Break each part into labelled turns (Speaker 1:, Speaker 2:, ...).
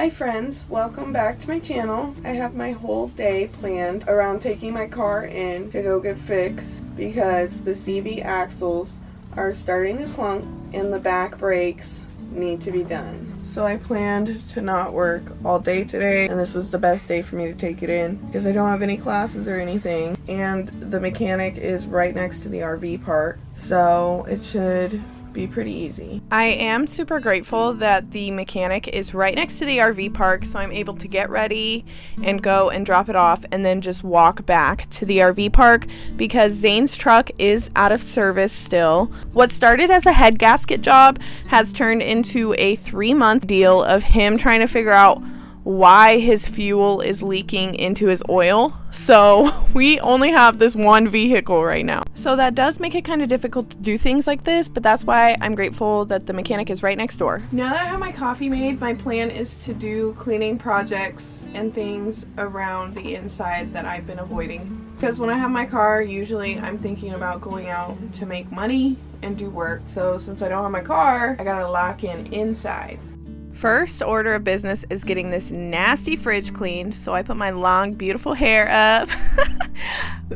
Speaker 1: Hi friends, welcome back to my channel. I have my whole day planned around taking my car in to go get fixed because the CV axles are starting to clunk and the back brakes need to be done. So I planned to not work all day today, and this was the best day for me to take it in because I don't have any classes or anything, and the mechanic is right next to the RV park, so it should be pretty easy. I am super grateful that the mechanic is right next to the RV park, so I'm able to get ready and go and drop it off and then just walk back to the RV park because Zane's truck is out of service still. What started as a head gasket job has turned into a 3-month deal of him trying to figure out why his fuel is leaking into his oil. So we only have this one vehicle right now. So that does make it kind of difficult to do things like this, but that's why I'm grateful that the mechanic is right next door. Now that I have my coffee made, my plan is to do cleaning projects and things around the inside that I've been avoiding. Because when I have my car, usually I'm thinking about going out to make money and do work. So since I don't have my car, I gotta lock in inside. First order of business is getting this nasty fridge cleaned, so I put my long, beautiful hair up.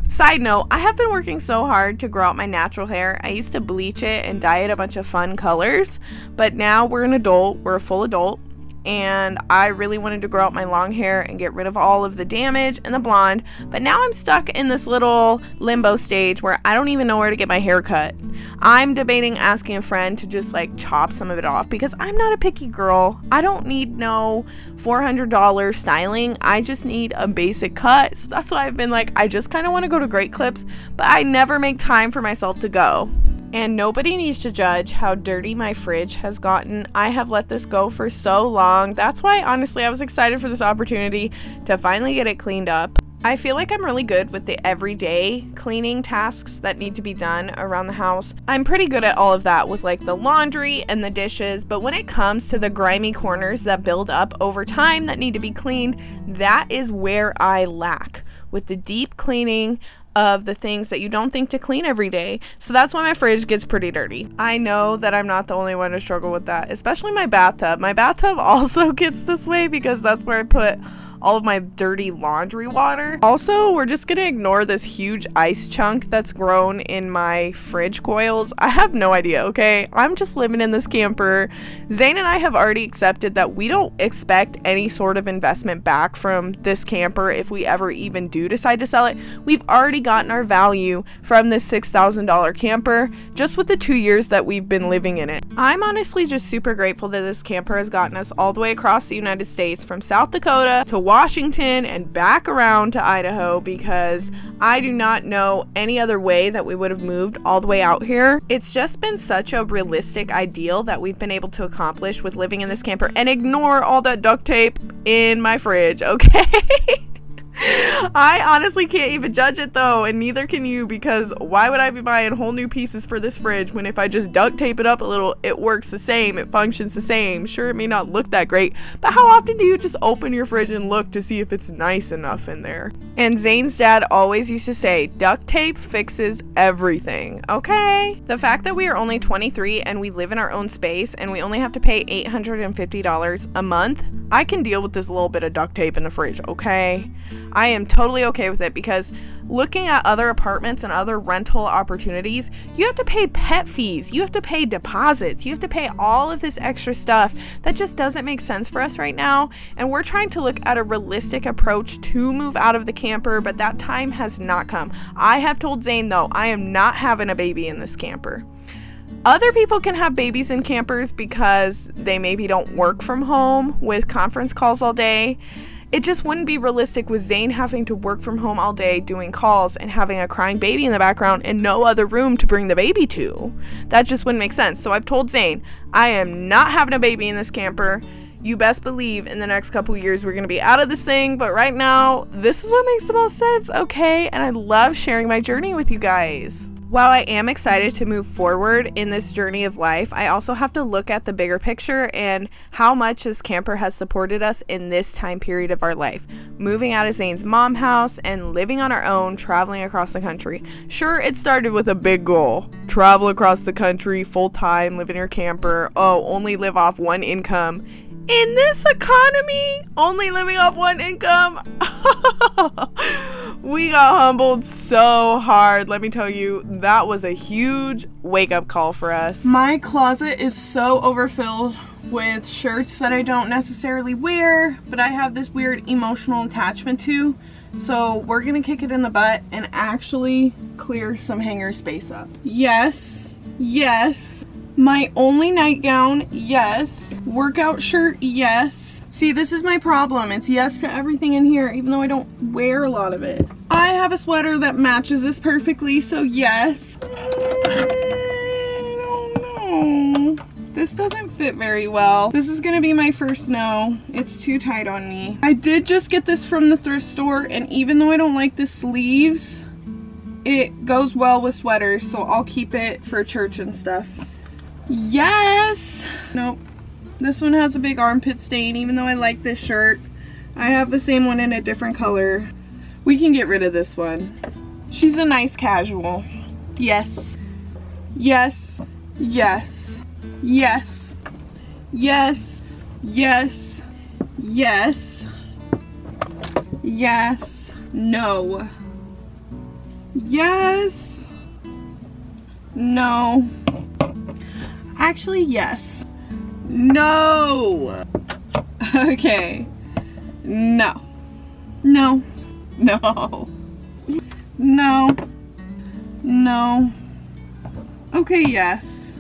Speaker 1: Side note, I have been working so hard to grow out my natural hair. I used to bleach it and dye it a bunch of fun colors, but now we're a full adult, and I really wanted to grow out my long hair and get rid of all of the damage and the blonde, but now I'm stuck in this little limbo stage where I don't even know where to get my hair cut. I'm debating asking a friend to just chop some of it off because I'm not a picky girl. I don't need no $400 styling. I just need a basic cut. So that's why I've been I just kind of want to go to Great Clips, but I never make time for myself to go. And nobody needs to judge how dirty my fridge has gotten. I have let this go for so long. That's why, honestly, I was excited for this opportunity to finally get it cleaned up. I feel like I'm really good with the everyday cleaning tasks that need to be done around the house. I'm pretty good at all of that with the laundry and the dishes, but when it comes to the grimy corners that build up over time that need to be cleaned, that is where I lack with the deep cleaning of the things that you don't think to clean every day. So that's why my fridge gets pretty dirty. I know that I'm not the only one to struggle with that, especially my bathtub. My bathtub also gets this way because that's where I put all of my dirty laundry water. Also, we're just gonna ignore this huge ice chunk that's grown in my fridge coils. I have no idea, okay? I'm just living in this camper. Zane and I have already accepted that we don't expect any sort of investment back from this camper if we ever even do decide to sell it. We've already gotten our value from this $6,000 camper just with the 2 years that we've been living in it. I'm honestly just super grateful that this camper has gotten us all the way across the United States from South Dakota to Washington and back around to Idaho because I do not know any other way that we would have moved all the way out here. It's just been such a realistic ideal that we've been able to accomplish with living in this camper and ignore all that duct tape in my fridge, okay? I honestly can't even judge it though, and neither can you, because why would I be buying whole new pieces for this fridge when if I just duct tape it up a little, it works the same, it functions the same. Sure, it may not look that great, but how often do you just open your fridge and look to see if it's nice enough in there? And Zane's dad always used to say, duct tape fixes everything, okay? The fact that we are only 23 and we live in our own space and we only have to pay $850 a month, I can deal with this little bit of duct tape in the fridge, okay? I am totally okay with it because looking at other apartments and other rental opportunities, you have to pay pet fees, you have to pay deposits, you have to pay all of this extra stuff that just doesn't make sense for us right now. And we're trying to look at a realistic approach to move out of the camper, but that time has not come. I have told Zane though, I am not having a baby in this camper. Other people can have babies in campers because they maybe don't work from home with conference calls all day. It just wouldn't be realistic with Zane having to work from home all day doing calls and having a crying baby in the background and no other room to bring the baby to. That just wouldn't make sense. So I've told Zane, I am not having a baby in this camper. You best believe in the next couple years we're going to be out of this thing, but right now, this is what makes the most sense, okay? And I love sharing my journey with you guys. While I am excited to move forward in this journey of life, I also have to look at the bigger picture and how much this camper has supported us in this time period of our life. Moving out of Zane's mom house and living on our own, traveling across the country. Sure, it started with a big goal. Travel across the country full time, live in your camper. Oh, only live off one income.
Speaker 2: In this economy, only living off one income, we got humbled so hard. Let me tell you, that was a huge wake-up call for us. My closet is so overfilled with shirts that I don't necessarily wear, but I have this weird emotional attachment to. So we're gonna kick it in the butt and actually clear some hanger space up. Yes, yes. My only nightgown, yes. Workout shirt, yes. See, this is my problem. It's yes to everything in here, even though I don't wear a lot of it. I have a sweater that matches this perfectly, so yes. I don't know. This doesn't fit very well. This is gonna be my first no. It's too tight on me. I did just get this from the thrift store, and even though I don't like the sleeves, it goes well with sweaters, so I'll keep it for church and stuff. Yes! Nope. This one has a big armpit stain, even though I like this shirt. I have the same one in a different color. We can get rid of this one. She's a nice casual. Yes. Yes. Yes. Yes. Yes. Yes. Yes. Yes. No. Yes. No. Actually, yes. No. Okay. No. No. No. No. No. Okay, yes.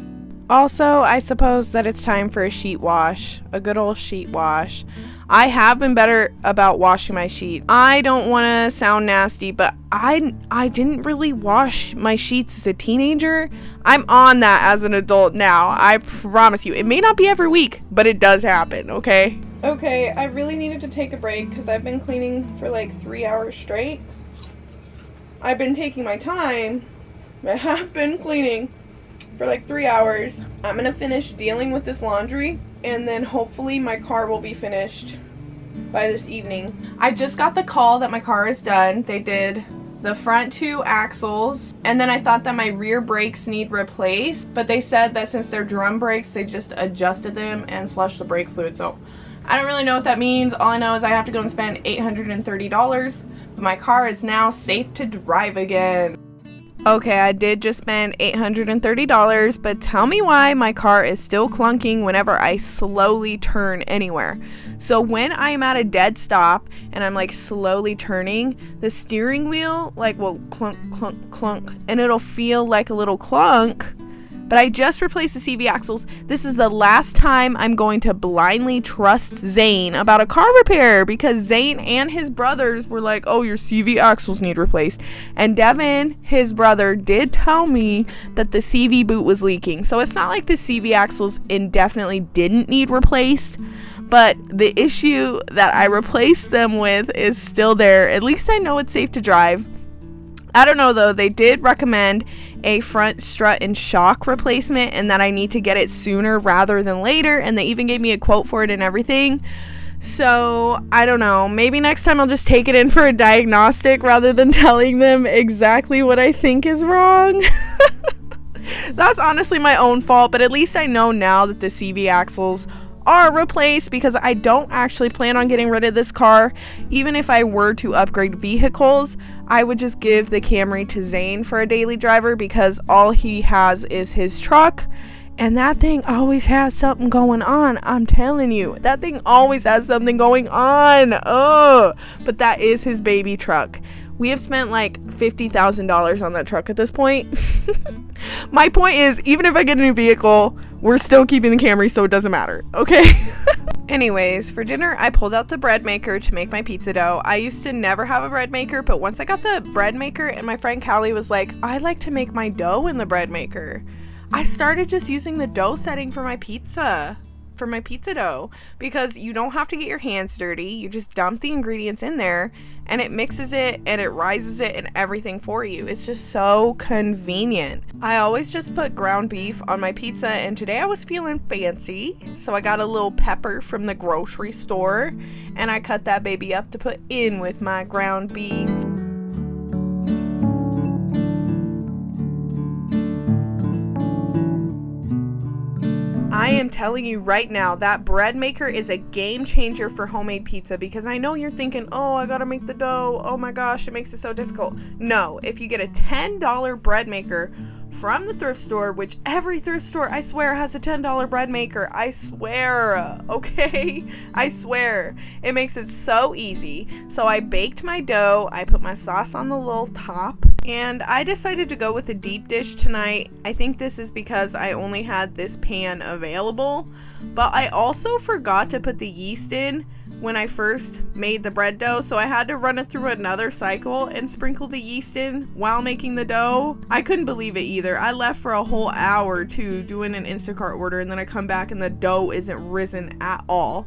Speaker 2: Also, I suppose that it's time for a sheet wash. A good old sheet wash. I have been better about washing my sheets. I don't want to sound nasty, but I didn't really wash my sheets as a teenager. I'm on that as an adult now. I promise you. It may not be every week, but it does happen, okay? Okay, I really needed to take a break because I've been cleaning for like 3 hours straight. I've been taking my time, but I have been cleaning for like 3 hours. I'm gonna finish dealing with this laundry, and then hopefully my car will be finished by this evening. I just got the call that my car is done. They did the front 2 axles, and then I thought that my rear brakes need replaced, but they said that since they're drum brakes, they just adjusted them and flushed the brake fluid. So I don't really know what that means. All I know is I have to go and spend $830, but my car is now safe to drive again. Okay, I did just spend $830, but tell me why my car is still clunking whenever I slowly turn anywhere. So when I'm at a dead stop and I'm like slowly turning, the steering wheel like will clunk, clunk, clunk, and it'll feel like a little clunk. But I just replaced the CV axles. This is the last time I'm going to blindly trust Zane about a car repair, because Zane and his brothers were like, oh, your CV axles need replaced. And Devin, his brother, did tell me that the CV boot was leaking. So it's not like the CV axles indefinitely didn't need replaced, but the issue that I replaced them with is still there. At least I know it's safe to drive. I don't know though, they did recommend a front strut and shock replacement and that I need to get it sooner rather than later, and they even gave me a quote for it and everything. So I don't know, maybe next time I'll just take it in for a diagnostic rather than telling them exactly what I think is wrong. That's honestly my own fault, but at least I know now that the CV axles are replaced, because I don't actually plan on getting rid of this car. Even if I were to upgrade vehicles, I would just give the Camry to Zane for a daily driver, because all he has is his truck, and that thing always has something going on. I'm telling you, that thing always has something going on. Oh, but that is his baby truck. We have spent like $50,000 on that truck at this point. My point is, even if I get a new vehicle, we're still keeping the Camry, so it doesn't matter, okay? Anyways, for dinner, I pulled out the bread maker to make my pizza dough. I used to never have a bread maker, but once I got the bread maker, and my friend Callie was like, I like to make my dough in the bread maker, I started just using the dough setting for my pizza dough, because you don't have to get your hands dirty. You just dump the ingredients in there and it mixes it and it rises it and everything for you. It's just so convenient. I always just put ground beef on my pizza, and today I was feeling fancy, so I got a little pepper from the grocery store and I cut that baby up to put in with my ground beef. I am
Speaker 1: telling you right now, that bread maker is a game changer for homemade pizza, because I know you're thinking, oh, I gotta make the dough. Oh my gosh, it makes it so difficult. No, if you get a $10 bread maker from the thrift store, which every thrift store, I swear, has a $10 bread maker. I swear, okay? I swear. It makes it so easy. So I baked my dough, I put my sauce on the little top, and I decided to go with a deep dish tonight. I think this is because I only had this pan available, but I also forgot to put the yeast in when I first made the bread dough, so I had to run it through another cycle and sprinkle the yeast in while making the dough. I couldn't believe it either. I left for a whole hour to doing an Instacart order, and then I come back and the dough isn't risen at all.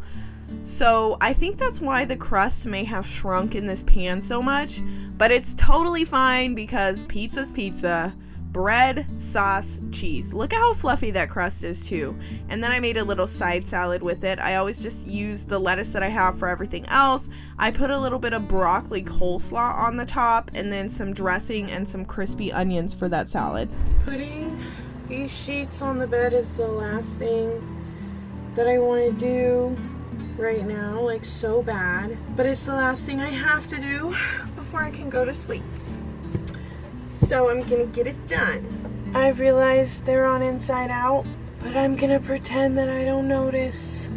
Speaker 1: So I think that's why the crust may have shrunk in this pan so much, but it's totally fine because pizza's pizza. Bread, sauce, cheese. Look at how fluffy that crust is too. And then I made a little side salad with it. I always just use the lettuce that I have for everything else. I put a little bit of broccoli coleslaw on the top, and then some dressing and some crispy onions for that salad. Putting these sheets on the bed is the last thing that I want to do right now, like so bad. But it's the last thing I have to do before I can go to sleep. So I'm gonna get it done. I realized they're on inside out, but I'm gonna pretend that I don't notice.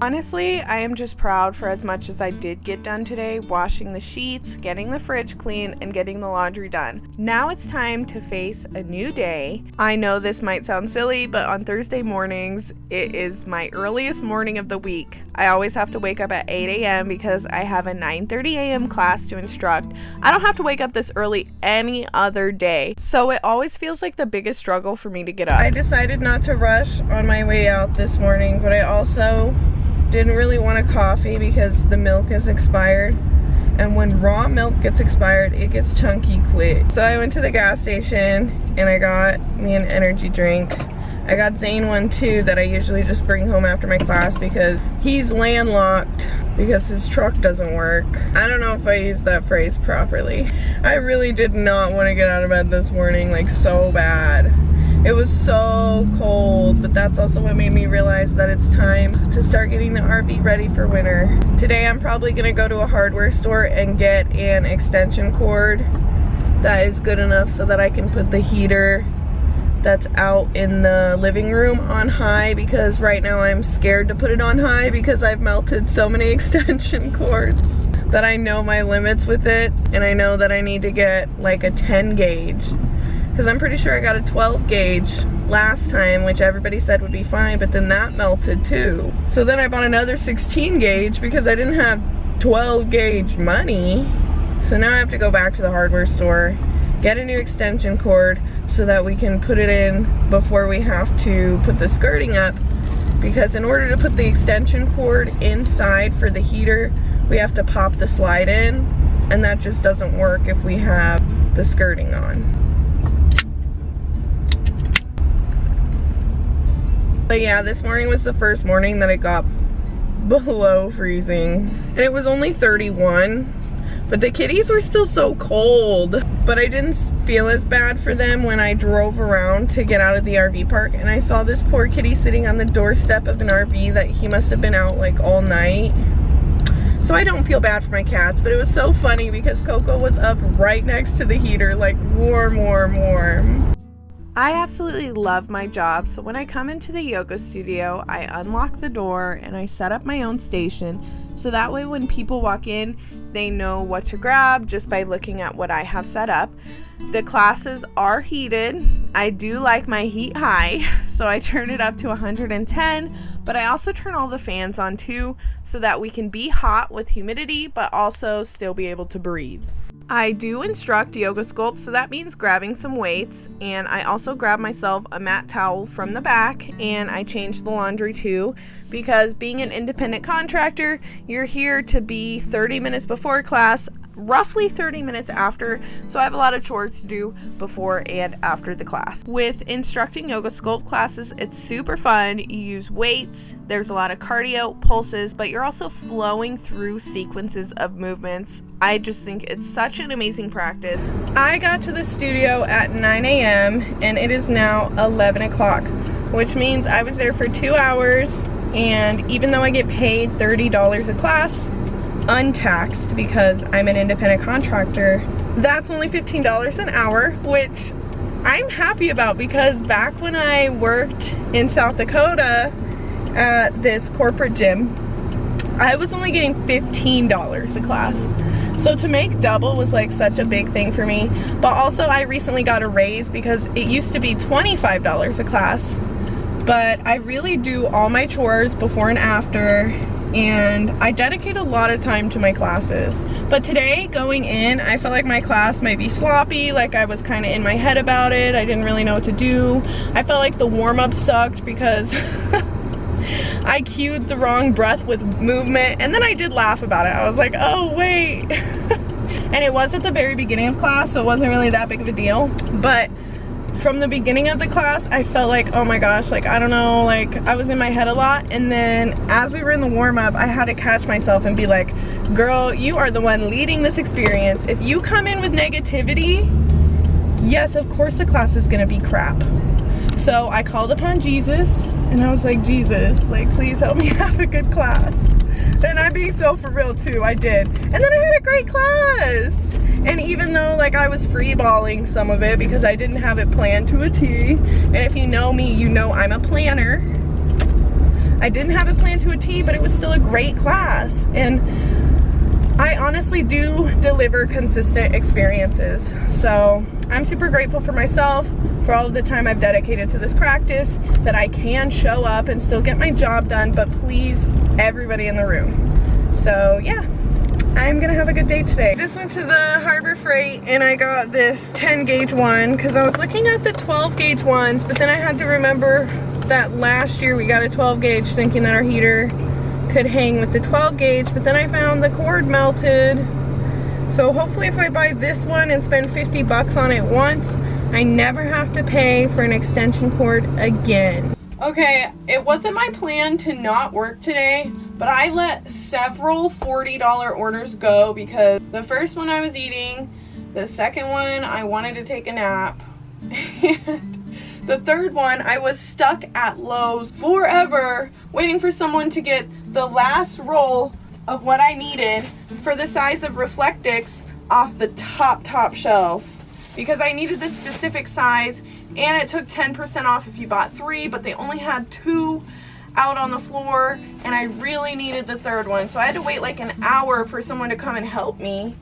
Speaker 1: Honestly, I am just proud for as much as I did get done today, washing the sheets, getting the fridge clean, and getting the laundry done. Now it's time to face a new day. I know this might sound silly, but on Thursday mornings, it is my earliest morning of the week. I always have to wake up at 8 a.m. because I have a 9:30 a.m. class to instruct. I don't have to wake up this early any other day, so it always feels like the biggest struggle for me to get up. I decided not to rush on my way out this morning, but I also didn't really want a coffee because the milk is expired, and when raw milk gets expired, it gets chunky quick. So I went to the gas station and I got me an energy drink. I got Zane one too that I usually just bring home after my class because he's landlocked because his truck doesn't work. I don't know if I used that phrase properly. I really did not want to get out of bed this morning, like so bad. It was so cold, but that's also what made me realize that it's time to start getting the RV ready for winter. Today I'm probably gonna go to a hardware store and get an extension cord that is good enough so that I can put the heater that's out in the living room on high, because right now I'm scared to put it on high because I've melted so many extension cords that I know my limits with it, and I know that I need to get like a 10 gauge. Because I'm pretty sure I got a 12 gauge last time, which everybody said would be fine, but then that melted too. So then I bought another 16 gauge because I didn't have 12 gauge money. So now I have to go back to the hardware store, get a new extension cord so that we can put it in before we have to put the skirting up. Because in order to put the extension cord inside for the heater, we have to pop the slide in, and that just doesn't work if we have the skirting on. But yeah, this morning was the first morning that it got below freezing. And it was only 31, but the kitties were still so cold. But I didn't feel as bad for them when I drove around to get out of the RV park. And I saw this poor kitty sitting on the doorstep of an RV that he must have been out like all night. So I don't feel bad for my cats, but it was so funny because Coco was up right next to the heater, like warm, warm, warm. I absolutely love my job, so when I come into the yoga studio, I unlock the door and I set up my own station, so that way when people walk in, they know what to grab just by looking at what I have set up. The classes are heated. I do like my heat high, so I turn it up to 110, but I also turn all the fans on too, so that we can be hot with humidity, but also still be able to breathe. I do instruct yoga sculpt, so that means grabbing some weights, and I also grab myself a mat towel from the back, and I change the laundry too, because being an independent contractor, you're here to be 30 minutes before class, roughly 30 minutes after, so I have a lot of chores to do before and after the class. With instructing yoga sculpt classes, it's super fun. You use weights, there's a lot of cardio, pulses, but you're also flowing through sequences of movements. I just think it's such an amazing practice. I got to the studio at 9 a.m. and it is now 11 o'clock.
Speaker 2: which means I was there for 2 hours, and even though I get paid $30 a class, untaxed because I'm an independent contractor, that's only $15 an hour, which I'm happy about because back when I worked in South Dakota at this corporate gym, I was only getting $15 a class. So to make double was like such a big thing for me. But also I recently got a raise because it used to be $25 a class. But I really do all my chores before and after, and I dedicate a lot of time to my classes. But today, going in, I felt like my class might be sloppy, like I was kind of in my head about it. I didn't really know what to do. I felt like the warm-up sucked because I cued the wrong breath with movement, and then I did laugh about it. I was like, oh wait. And it was at the very beginning of class, so it wasn't really that big of a deal. But from the beginning of the class, I felt like, oh my gosh, like, I don't know, like, I was in my head a lot. And then as we were in the warm-up, I had to catch myself and be like, girl, you are the one leading this experience. If you come in with negativity, yes, of course the class is gonna be crap. So I called upon Jesus, and I was like, Jesus, like, please help me have a good class. And I'm being so for real too, I did. And then I had a great class. And even though like I was freeballing some of it because I didn't have it planned to a T, and if you know me, you know I'm a planner. I didn't have it planned to a T, but it was still a great class. And I honestly do deliver consistent experiences. So I'm super grateful for myself, for all of the time I've dedicated to this practice, that I can show up and still get my job done, but please everybody in the room. So yeah, I'm gonna have a good day today. Just went to the Harbor Freight and I got this 10 gauge one because I was looking at the 12 gauge ones, but then I had to remember that last year we got a 12 gauge thinking that our heater could hang with the 12 gauge, but then I found the cord melted. So hopefully if I buy this one and spend 50 bucks on it once, I never have to pay for an extension cord again. Okay, it wasn't my plan to not work today, but I let several $40 orders go because the first one I was eating, the second one I wanted to take a nap, and the third one I was stuck at Lowe's forever waiting for someone to get the last roll of what I needed for the size of Reflectix off the top shelf because I needed this specific size, and it took 10% off if you bought 3, but they only had 2 out on the floor, and I really needed the third one, so I had to wait like an hour for someone to come and help me.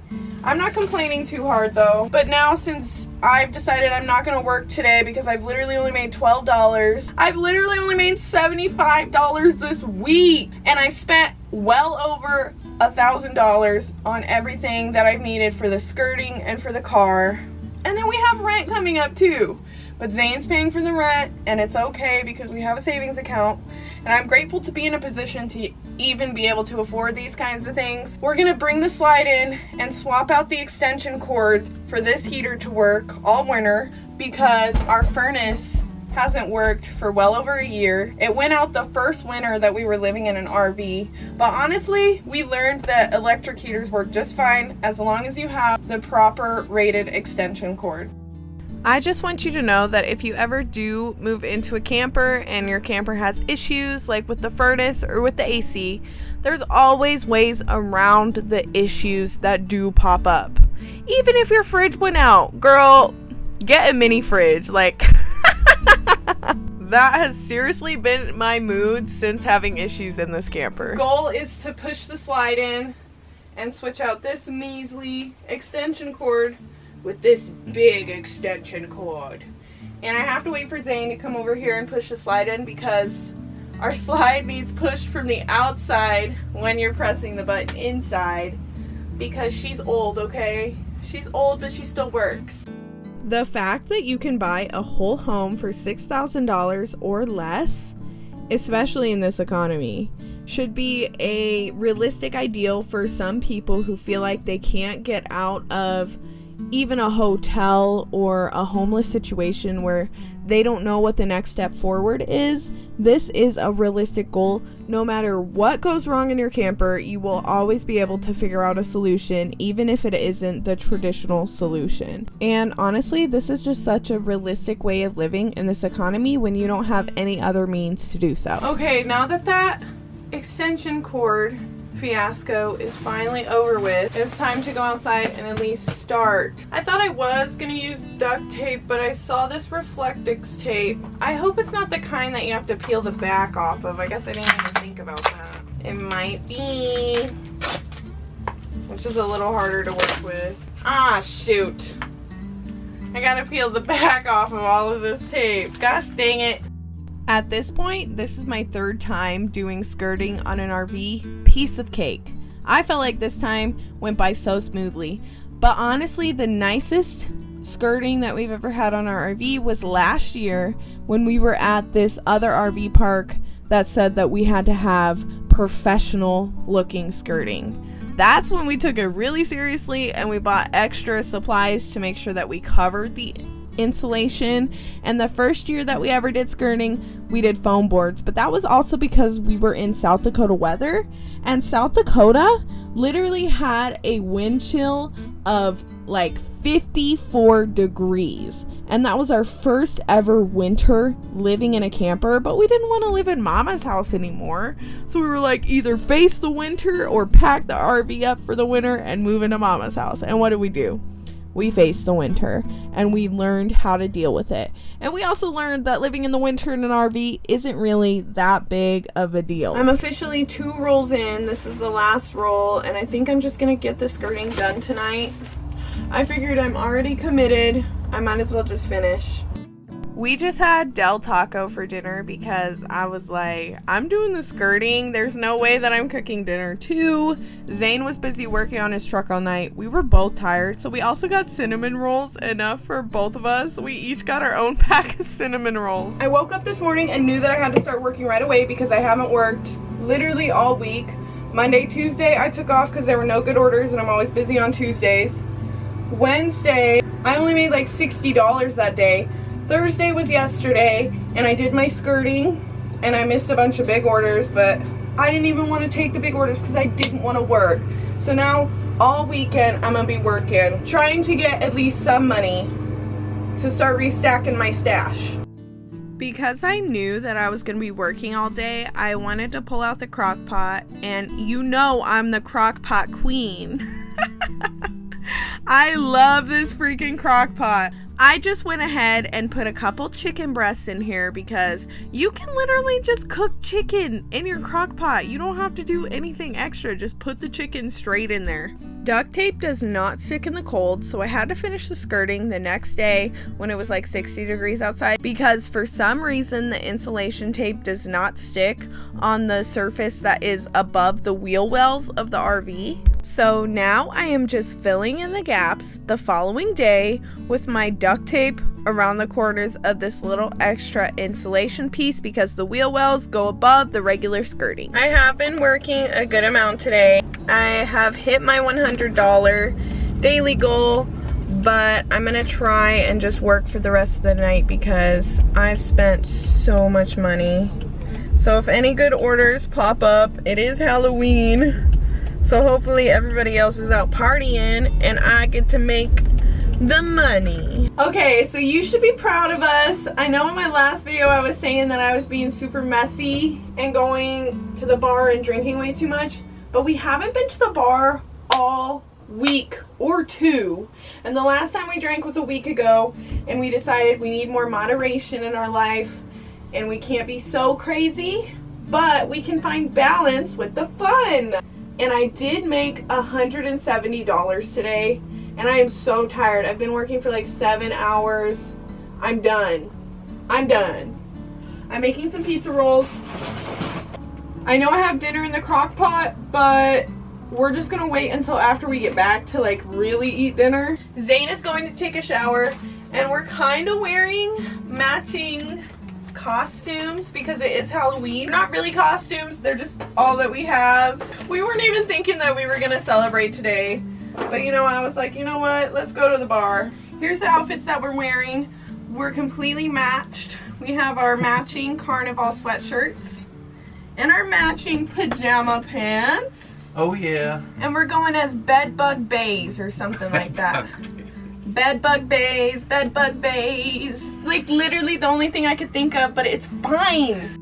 Speaker 2: I'm not complaining too hard though, but now since I've decided I'm not gonna work today because I've literally only made $12, I've literally only made $75 this week, and I've spent well over $1,000 on everything that I've needed for the skirting and for the car. And then we have rent coming up too. But Zane's paying for the rent, and it's okay because we have a savings account. And I'm grateful to be in a position to even be able to afford these kinds of things. We're gonna bring the slide in and swap out the extension cords for this heater to work all winter because our furnace hasn't worked for well over a year. It went out the first winter that we were living in an RV, but honestly, we learned that electric heaters work just fine as long as you have the proper rated extension cord. I just want you to know that if you ever do move into a camper and your camper has issues like with the furnace or with the AC, there's always ways around the issues that do pop up. Even if your fridge went out, girl, get a mini fridge. Like, that has seriously been my mood since having issues in this camper. Goal is to push the slide in and switch out this measly extension cord with this big extension cord. And I have to wait for Zane to come over here and push the slide in because our slide needs pushed from the outside when you're pressing the button inside because she's old, okay? She's old, but she still works. The fact that you can buy a whole home for $6,000 or less, especially in this economy, should be a realistic ideal for some people who feel like they can't get out of
Speaker 3: even a hotel or a homeless situation where they don't know what the next step forward is, this is a realistic goal. No matter what goes wrong in your camper, you will always be able to figure out a solution, even if it isn't the traditional solution. And honestly, this is just such a realistic way of living in this economy when you don't have any other means to do so.
Speaker 1: Okay, now that extension cord fiasco is finally over with, it's time to go outside and at least start. I thought I was gonna use duct tape, but I saw this Reflectix tape. I hope it's not the kind that you have to peel the back off of. I guess I didn't even think about that. It might be, which is a little harder to work with. Ah, shoot. I gotta peel the back off of all of this tape. Gosh dang it.
Speaker 3: At this point, this is my third time doing skirting on an RV. Piece of cake. I felt like this time went by so smoothly. But honestly, the nicest skirting that we've ever had on our RV was last year when we were at this other RV park that said that we had to have professional looking skirting. That's when we took it really seriously and we bought extra supplies to make sure that we covered the insulation. And the first year that we ever did skirting, we did foam boards, but that was also because we were in South Dakota weather, and South Dakota literally had a wind chill of like 54 degrees, and that was our first ever winter living in a camper. But we didn't want to live in mama's house anymore, so we were like, either face the winter or pack the RV up for the winter and move into mama's house. And what did we do? We faced the winter and we learned how to deal with it. And we also learned that living in the winter in an RV isn't really that big of a deal.
Speaker 1: I'm officially 2 rolls in. This is the last roll, and I think I'm just gonna get the skirting done tonight. I figured I'm already committed. I might as well just finish.
Speaker 3: We just had Del Taco for dinner because I was like, I'm doing the skirting. There's no way that I'm cooking dinner too. Zane was busy working on his truck all night. We were both tired, so we also got cinnamon rolls, enough for both of us. We each got our own pack of cinnamon rolls.
Speaker 1: I woke up this morning and knew that I had to start working right away because I haven't worked literally all week. Monday, Tuesday, I took off because there were no good orders and I'm always busy on Tuesdays. Wednesday, I only made like $60 that day. Thursday was yesterday, and I did my skirting, and I missed a bunch of big orders, but I didn't even want to take the big orders because I didn't want to work. So now, all weekend, I'm going to be working, trying to get at least some money to start restacking my stash.
Speaker 3: Because I knew that I was going to be working all day, I wanted to pull out the crock pot, and you know I'm the crock pot queen. I love this freaking crock pot. I just went ahead and put a couple chicken breasts in here because you can literally just cook chicken in your crock pot. You don't have to do anything extra. Just put the chicken straight in there. Duct tape does not stick in the cold, so I had to finish the skirting the next day when it was like 60 degrees outside because for some reason the insulation tape does not stick on the surface that is above the wheel wells of the RV. So now I am just filling in the gaps the following day with my duct tape around the corners of this little extra insulation piece because the wheel wells go above the regular skirting. I have been working a good amount today. I have hit my $100 daily goal, but I'm gonna try and just work for the rest of the night because I've spent so much money. So if any good orders pop up, it is Halloween. So hopefully everybody else is out partying and I get to make the money. Okay, so you should be proud of us. I know in my last video I was saying that I was being super messy and going to the bar and drinking way too much, but we haven't been to the bar all week or 2. And the last time we drank was a week ago, and we decided we need more moderation in our life and we can't be so crazy, but we can find balance with the fun. And I did make $170 today, and I am so tired. I've been working for like 7 hours. I'm done. I'm making some pizza rolls. I know I have dinner in the crock pot, but we're just gonna wait until after we get back to like really eat dinner. Zane is going to take a shower, and we're kind of wearing matching costumes because it is Halloween. Not really costumes, they're just all that we have. We weren't even thinking that we were gonna celebrate today,
Speaker 1: But you know, I was like, you know what? Let's go to the bar. Here's the outfits that we're wearing. We're completely matched. We have our matching carnival sweatshirts and our matching pajama pants.
Speaker 4: Oh yeah.
Speaker 1: And we're going as bedbug bays or something like that. Bedbug bays, bedbug bays. Like literally the only thing I could think of, but it's fine.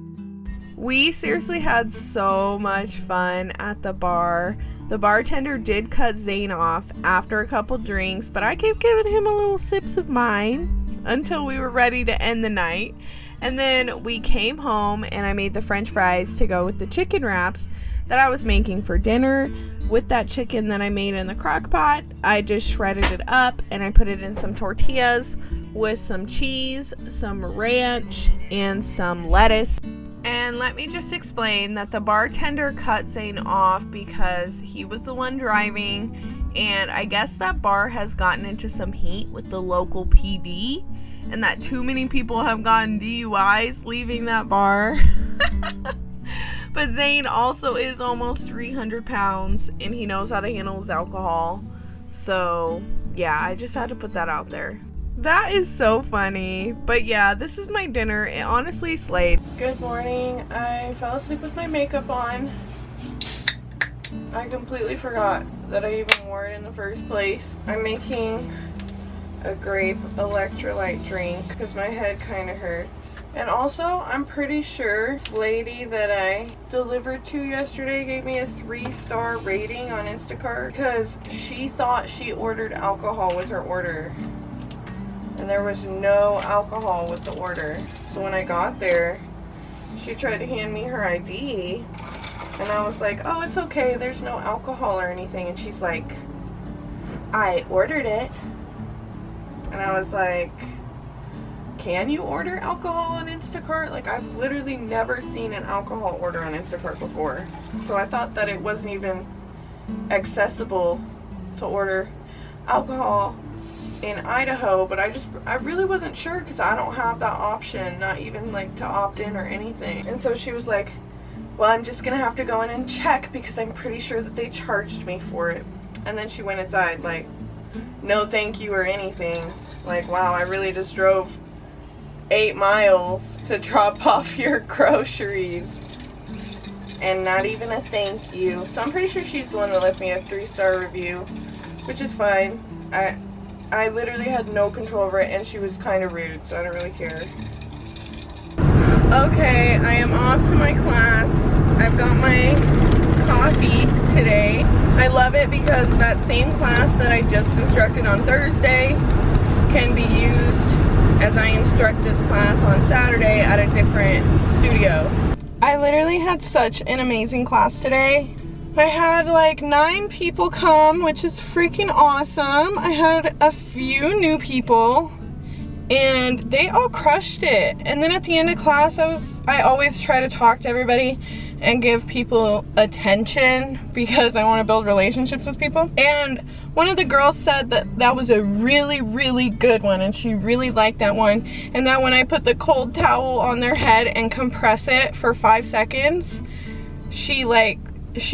Speaker 3: We seriously had so much fun at the bar. The bartender did cut Zane off after a couple drinks, but I kept giving him a little sips of mine until we were ready to end the night. And then we came home and I made the french fries to go with the chicken wraps that I was making for dinner. With that chicken that I made in the crock pot, I just shredded it up and I put it in some tortillas with some cheese, some ranch, and some lettuce. And let me just explain that the bartender cut Zane off because he was the one driving, and I guess that bar has gotten into some heat with the local PD, and that too many people have gotten DUIs leaving that bar. But Zane also is almost 300 pounds, and he knows how to handle his alcohol. So, yeah, I just had to put that out there. That is so funny. But yeah, this is my dinner. It honestly slayed.
Speaker 1: Good morning. I fell asleep with my makeup on. I completely forgot that I even wore it in the first place. I'm making a grape electrolyte drink because my head kind of hurts. And also, I'm pretty sure this lady that I delivered to yesterday gave me a 3-star rating on Instacart because she thought she ordered alcohol with her order. And there was no alcohol with the order. So when I got there, she tried to hand me her ID. And I was like, oh, it's okay. There's no alcohol or anything. And she's like, I ordered it. And I was like, can you order alcohol on Instacart? Like, I've literally never seen an alcohol order on Instacart before. So I thought that it wasn't even accessible to order alcohol in Idaho, but I really wasn't sure because I don't have that option, not even like to opt in or anything. And so she was like, well, I'm just gonna have to go in and check because I'm pretty sure that they charged me for it. And then she went inside like, no thank you or anything. Like, wow, I really just drove 8 miles to drop off your groceries and not even a thank you. So I'm pretty sure she's the one that left me a 3-star review, which is fine. I literally had no control over it, and she was kind of rude, so I don't really care. Okay, I am off to my class. I've got my coffee today. I love it because that same class that I just instructed on Thursday can be used as I instruct this class on Saturday at a different studio. I literally had such an amazing class today. I had like 9 people come, which is freaking awesome. I had a few new people and they all crushed it. And then at the end of class, I always try to talk to everybody and give people attention because I want to build relationships with people. And one of the girls said that that was a really, really good one, and she really liked that one. And that when I put the cold towel on their head and compress it for 5 seconds, she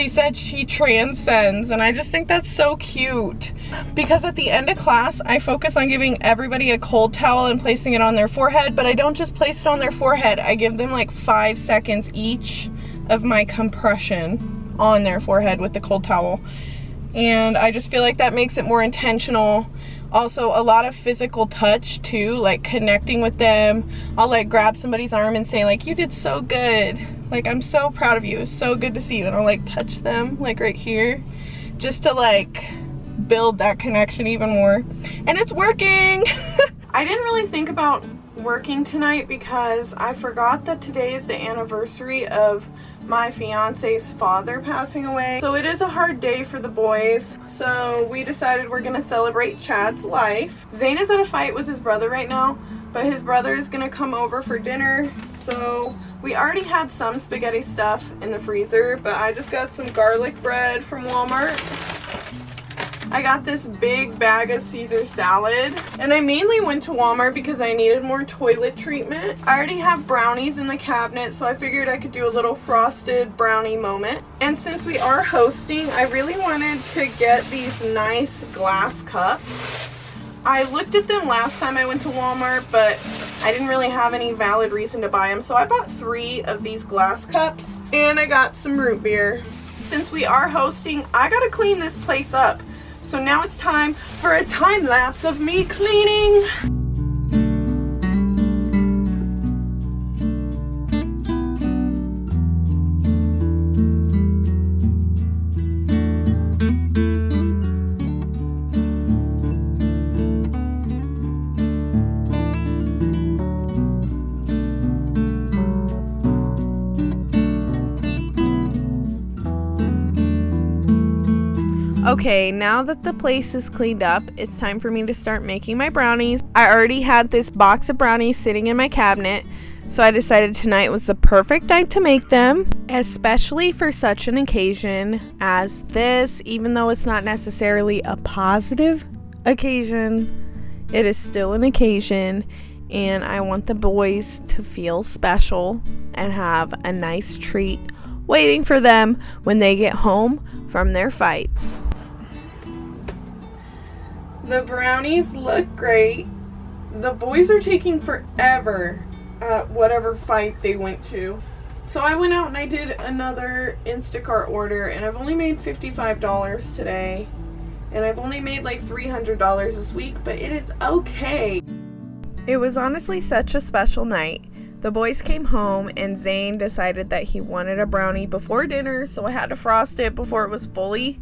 Speaker 1: said she transcends, and I just think that's so cute. Because at the end of class, I focus on giving everybody a cold towel and placing it on their forehead, but I don't just place it on their forehead. I give them like 5 seconds each of my compression on their forehead with the cold towel. And I just feel like that makes it more intentional. Also, a lot of physical touch too, like connecting with them. I'll like grab somebody's arm and say like, you did so good. Like, I'm so proud of you. It's so good to see you. And I'll like touch them like right here just to like build that connection even more. And it's working. I didn't really think about working tonight because I forgot that today is the anniversary of my fiance's father passing away. So it is a hard day for the boys. So we decided we're gonna celebrate Chad's life. Zane is at a fight with his brother right now, but his brother is gonna come over for dinner. So we already had some spaghetti stuff in the freezer, but I just got some garlic bread from Walmart. I got this big bag of Caesar salad, and I mainly went to Walmart because I needed more toilet treatment. I already have brownies in the cabinet, so I figured I could do a little frosted brownie moment. And since we are hosting, I really wanted to get these nice glass cups. I looked at them last time I went to Walmart, but I didn't really have any valid reason to buy them, so I bought 3 of these glass cups, and I got some root beer. Since we are hosting, I gotta clean this place up. So now it's time for a time lapse of me cleaning. Okay, now that the place is cleaned up, it's time for me to start making my brownies. I already had this box of brownies sitting in my cabinet, so I decided tonight was the perfect night to make them, especially for such an occasion as this. Even though it's not necessarily a positive occasion, it is still an occasion, and I want the boys to feel special and have a nice treat waiting for them when they get home from their fights. The brownies look great. The boys are taking forever at whatever fight they went to. So I went out and I did another Instacart order, and I've only made $55 today. And I've only made like $300 this week, but it is okay. It was honestly such a special night. The boys came home and Zane decided that he wanted a brownie before dinner, so I had to frost it before it was fully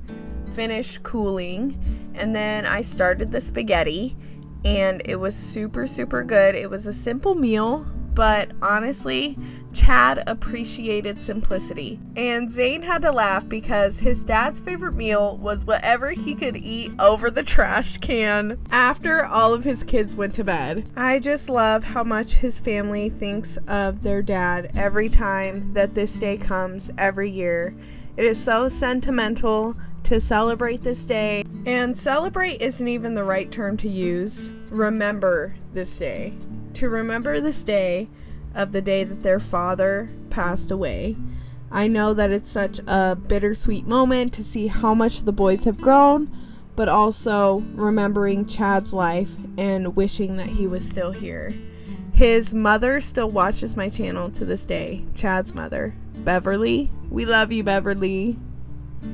Speaker 1: finished cooling. And then I started the spaghetti, and it was super, super good. It was a simple meal, but honestly, Chad appreciated simplicity. And Zane had to laugh because his dad's favorite meal was whatever he could eat over the trash can after all of his kids went to bed. I just love how much his family thinks of their dad every time that this day comes every year. It is so sentimental to celebrate this day. And celebrate isn't even the right term to use. Remember this day. To remember this day of the day that their father passed away. I know that it's such a bittersweet moment to see how much the boys have grown, but also remembering Chad's life and wishing that he was still here. His mother still watches my channel to this day. Chad's mother, Beverly. We love you, Beverly.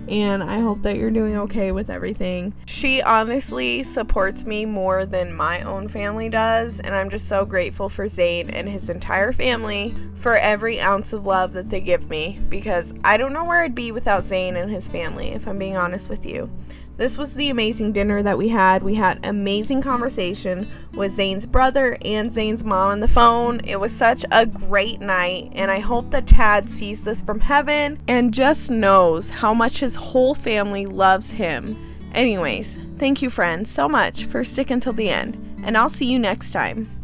Speaker 1: And I hope that you're doing okay with everything. She honestly supports me more than my own family does, and I'm just so grateful for Zane and his entire family for every ounce of love that they give me, because I don't know where I'd be without Zane and his family, if I'm being honest with you. This was the amazing dinner that we had. We had amazing conversation with Zane's brother and Zane's mom on the phone. It was such a great night, and I hope that Chad sees this from heaven and just knows how much his whole family loves him. Anyways, thank you, friends, so much for sticking till the end, and I'll see you next time.